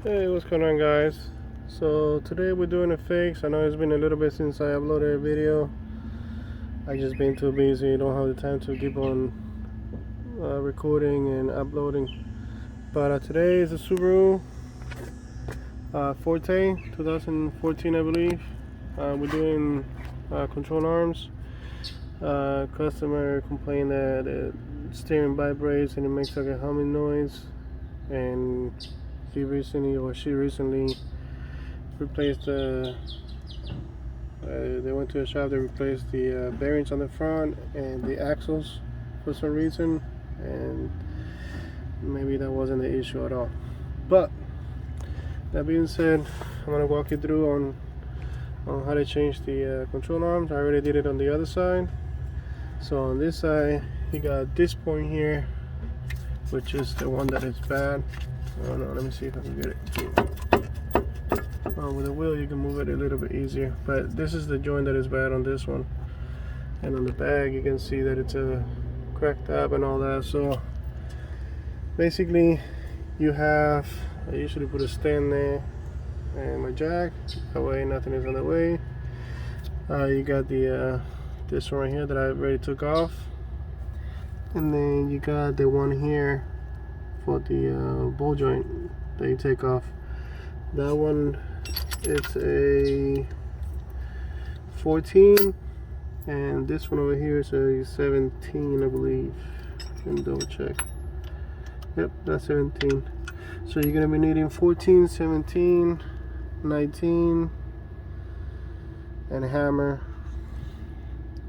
Hey, what's going on, guys? So today we're doing a fix. I know it's been a little bit since I uploaded a video. I just been too busy, don't have the time to keep on recording and uploading. But today is a Subaru Forte 2014, I believe. We're doing control arms. Customer complained that the steering vibrates and it makes like a humming noise, and she recently replaced the they went to a shop. They replaced the bearings on the front and the axles for some reason, and maybe that wasn't the issue at all. But that being said, I'm gonna walk you through on how to change the control arms. I already did it on the other side. So on this side, you got this point here, which is the one that is bad. Oh no, let me see if I can get it here. With the wheel you can move it a little bit easier, but this is the joint that is bad on this one. And on the bag you can see that it's cracked up and all that. So basically I usually put a stand there and my jack, that way nothing is on the way. You got the this one right here that I already took off, and then you got the one here for the ball joint that you take off. That one, it's a 14, and this one over here is a 17, I believe. Let me double check. Yep, that's 17. So you're gonna be needing 14, 17, 19, and a hammer.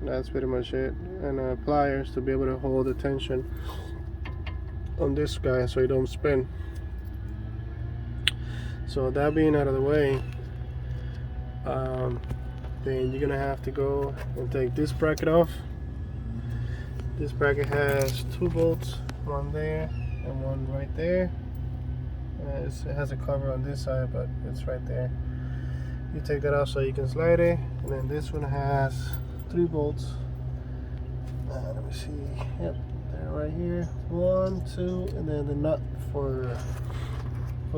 That's pretty much it, and pliers to be able to hold the tension on this guy so it don't spin. So that being out of the way, then you're gonna have to go and take this bracket off. This bracket has 2 bolts, one there and one right there. It has a cover on this side, but it's right there. You take that off so you can slide it, and then this one has 3 bolts. Let me see. Yep, they're right here. 1, 2, and then the nut for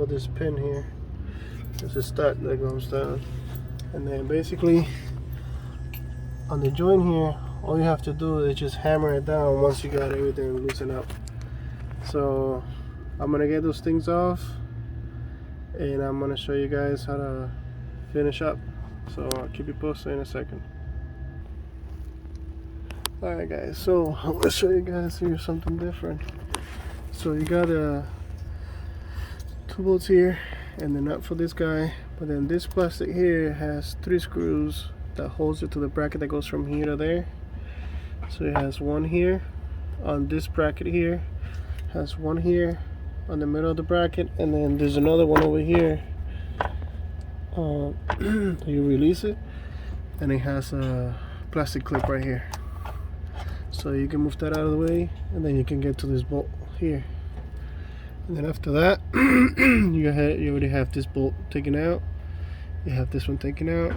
this pin here. There's a stud that goes down, and then basically on the joint here, all you have to do is just hammer it down once you got everything loosened up. So I'm gonna get those things off, and I'm gonna show you guys how to finish up. So I'll keep you posted in a second. Alright guys, so I'm gonna show you guys here something different. So you got 2 bolts here and the nut for this guy, but then this plastic here has 3 screws that holds it to the bracket that goes from here to there. So it has one here on this bracket here, has one here on the middle of the bracket, and then there's another one over here. You release it and it has a plastic clip right here, so you can move that out of the way, and then you can get to this bolt here. And then after that, you already have this bolt taken out. You have this one taken out.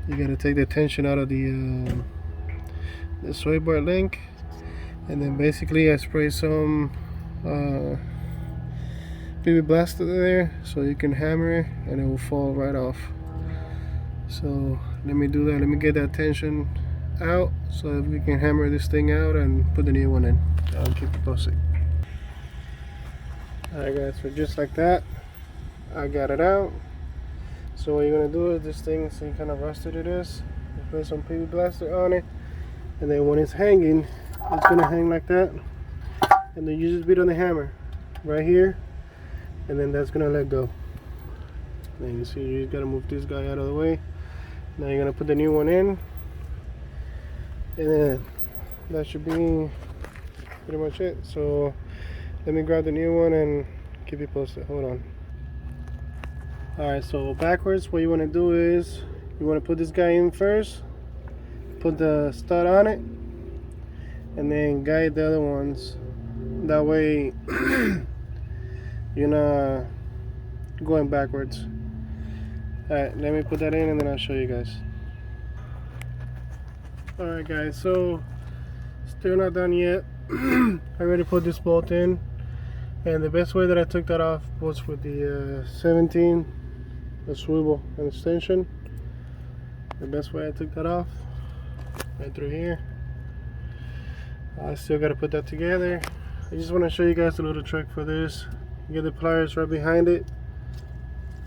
You gotta take the tension out of the sway bar link, and then basically I spray some baby blaster there so you can hammer it and it will fall right off. So let me do that. Let me get that tension out so that we can hammer this thing out and put the new one in. I'll keep you posted. Alright guys, so just like that, I got it out. So what you're gonna do is, this thing, see kind of rusted it is, you put some PV blaster on it, and then when it's hanging, it's gonna hang like that, and then you just beat on the hammer right here, and then that's gonna let go. Then you see you just gotta move this guy out of the way. Now you're gonna put the new one in, and then that should be pretty much it. So let me grab the new one and keep you posted. Hold on. Alright, so backwards, what you want to do is you want to put this guy in first, put the stud on it, and then guide the other ones. That way you're not going backwards. Alright, let me put that in and then I'll show you guys. Alright guys, so still not done yet. I already put this bolt in, And the best way that I took that off was with the 17, the swivel and extension. The best way I took that off, right through here. I still got to put that together. I just want to show you guys a little trick for this. You get the pliers right behind it,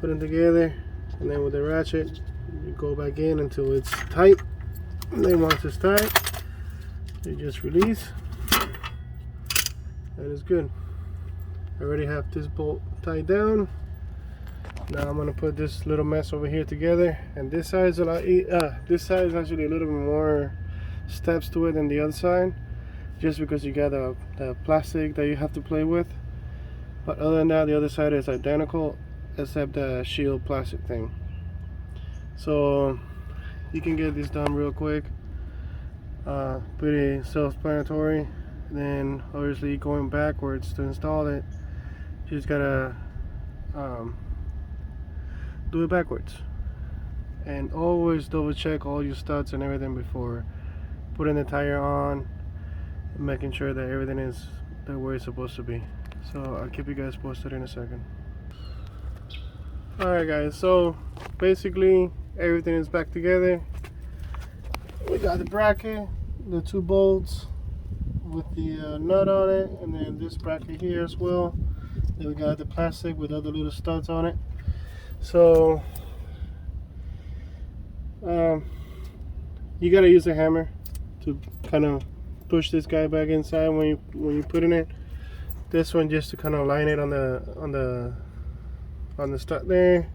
put them together, and then with the ratchet you go back in until it's tight, and then once it's tight you just release, and it's good. I already have this bolt tied down. Now I'm gonna put this little mess over here together, and this side is this side is actually a little bit more steps to it than the other side, just because you got the plastic that you have to play with. But other than that, the other side is identical except the shield plastic thing. So you can get this done real quick, pretty self-explanatory. Then obviously going backwards to install it, you just gotta do it backwards, and always double check all your studs and everything before putting the tire on, making sure that everything is the way it's supposed to be. So I'll keep you guys posted in a second. Alright guys, so basically everything is back together. We got the bracket, the 2 bolts with the nut on it, and then this bracket here as well. Then we got the plastic with other little studs on it. So you gotta use a hammer to kind of push this guy back inside when you put in it. This one just to kind of line it on the stud there,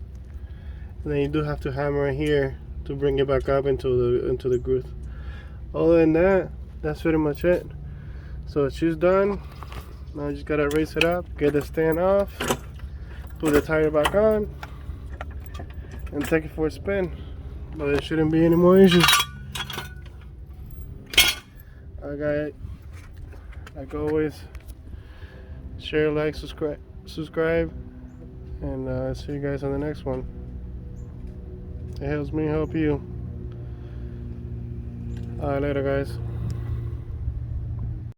and then you do have to hammer it here to bring it back up into the groove. Other than that, that's pretty much it. So she's done. Now you just gotta raise it up, get the stand off, put the tire back on, and take it for a spin. But there shouldn't be any more issues. Alright, like always, share, like, subscribe, and see you guys on the next one. It helps me help you. Alright, later guys.